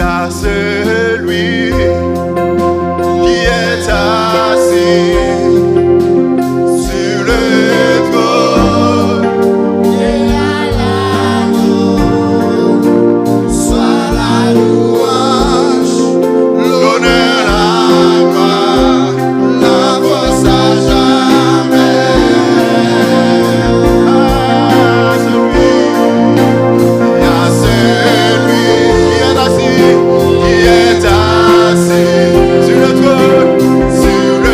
à celui qui est assis sur le trône et à l'agneau soit la louange, l'honneur, la gloire, la force à jamais. À celui qui est assis sur le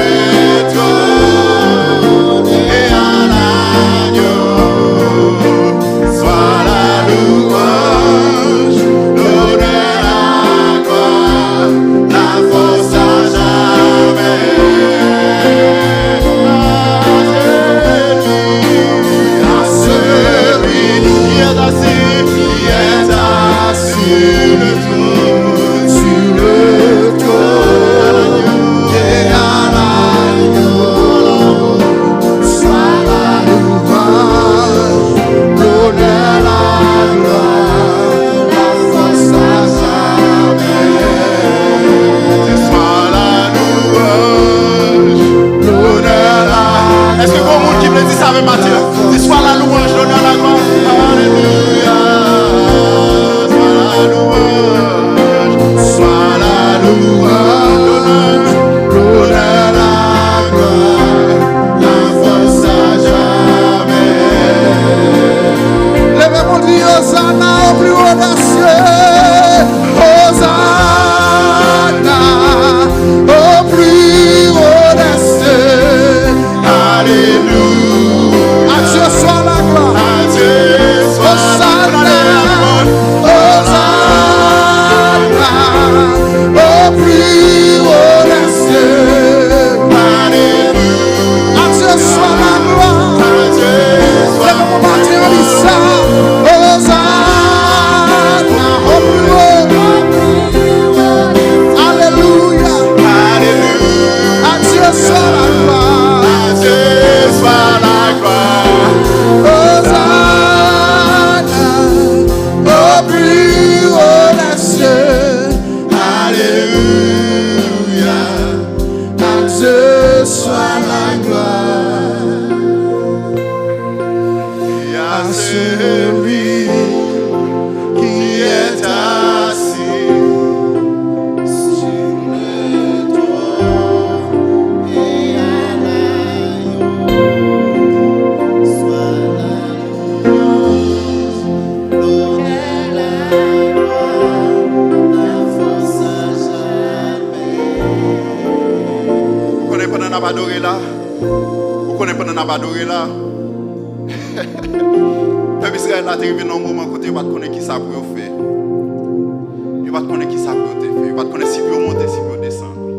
trône et à l'agneau soit la louange, l'honneur, la gloire, la force à jamais. À celui qui est assis sur le trône et à l'agneau soit la louange, l'honneur, la gloire, la force à jamais. Ce soit la louange, l'honneur, la gloire. Est-ce que bon monde qui me dit ça avec Mathieu? Ce soit la louange, l'honneur, la gloire. Alléluia. Soit la louange, l'honneur, la gloire, la force à jamais. Levez-moi dit Hosanna au plus haut des cieux. Hosanna au plus haut des cieux. Alléluia. À Dieu soit la gloire. À Dieu soit la gloire. Hosanna au plus haut des cieux. Alléluia. À Dieu soit la gloire. À Dieu soit la Levez-moi Dieu dit ça. Hosanna au plus haut. Alléluia. Alléluia. À Dieu soit la gloire. À Dieu soit la gloire. Hosanna au plus haut des cieux. Alléluia. À Dieu soit la gloire. Et à celui qui est assis sur le trône et à l'agneau soit la louange, l'honneur, la gloire, la force à jamais. Vous connaissez pendant qu'on a adoré là? Vous connaissez pendant qu'on a adoré là? Peuple Israël a arrivé dans un moment où il va connaître qui ça pour faire. Il va connaître qui ça pour faire. Il va connaître si vous montez, si vous descendez.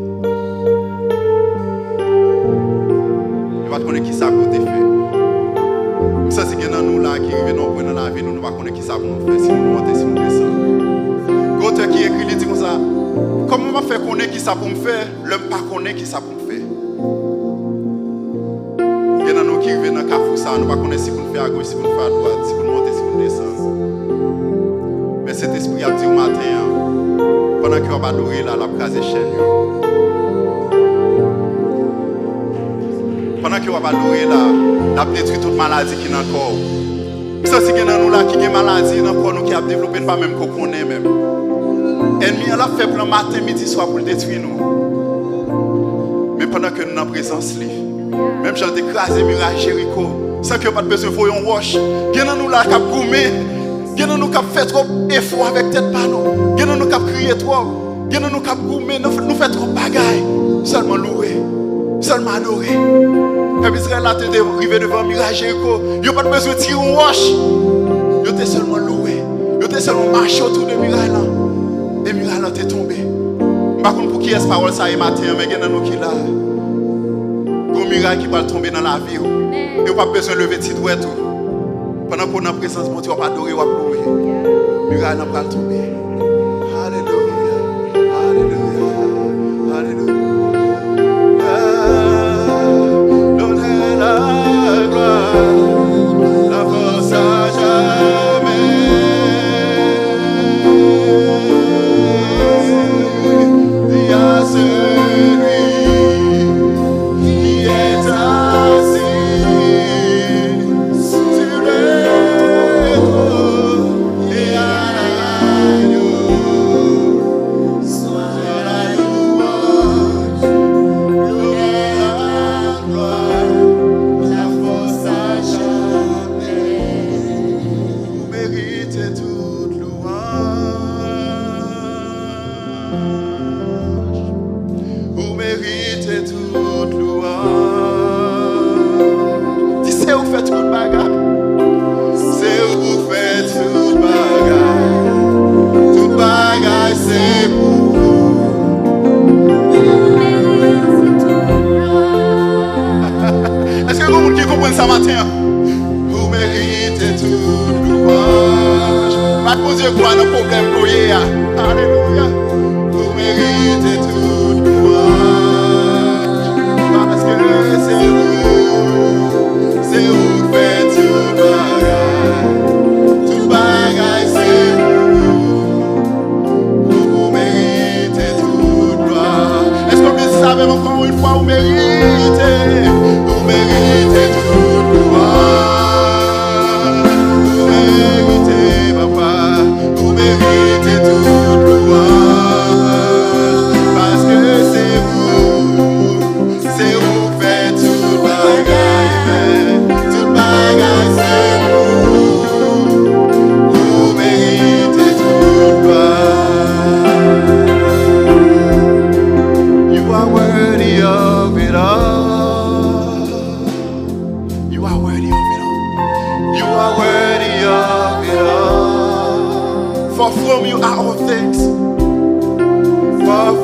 Il va connaître qui ça pour faire. Ça c'est que dans nous là qui arrivent dans la vie, nous ne va connaître qui ça pour nous faire. Si nous montez, si nous descendons. L'auteur qui écrit, il dit comme ça. Comment on va faire connaître qui ça pour me faire? L'homme pas connaît qui ça pour me faire. Il y a nous qui arrivent dans le cafou ça, nous ne va connaître si vous nous faire à gauche, si vous nous faire à droite, si vous nous montez, si vous nous descendez. Mais cet esprit a dit au matin, pendant que on va adorer là, la case chaîne. Pendant que on va adorer là, la détruit toute maladie qui est dans le corps. Ça c'est que dans nous là qui a maladie dans le corps, nous qui a développé pas même qu'on connaît même. Ennemi a fait plan matin, midi, soir pour le détruire nous. Mais pendant que nous sommes en présence, même j'ai écrasé Mirage Jéricho, sans que pas de besoin de voyons wash. Bien nous là qui a goumé, bien nous qui a fait trop effort avec tête par nous, bien nous qui a crié trop, bien nous qui a goumé, nous fait trop bagaille, seulement louer, seulement adorer. Peuple Israël a été arrivé devant Mirage Jéricho, il n'y a pas de besoin de tirer un wash, il était seulement loué, il était seulement marché autour de Mirage là, et Mirage là est tombé. Par contre, pour qui est-ce parole ça est matin, mais il y a nous qui là. Un miracle qui va tomber dans la vie. Et on n'a pas besoin de lever de doigt tout. Pendant qu'on est en présence, on ne va pas adorer, on va louer. Le miracle n'a pas tomber. Alléluia. Alléluia. Alléluia. Donnez la gloire, la force à jamais.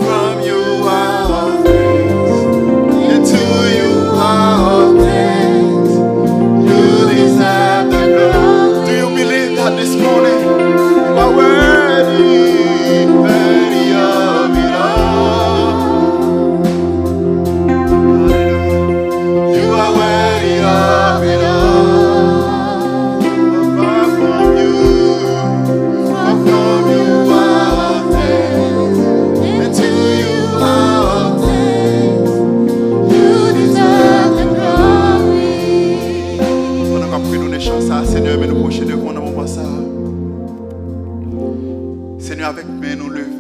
from you are all things, and to you are all things. You deserve the glory. Do you believe that this morning? You are worthy, worthy of it all. Hallelujah. You are worthy of it all. Far from you are all things, and to you are all things. You deserve the glory. On a compris nous les chants ça, Seigneur, mais nous prochains devant dans moment ça. Seigneur, avec main nous levons.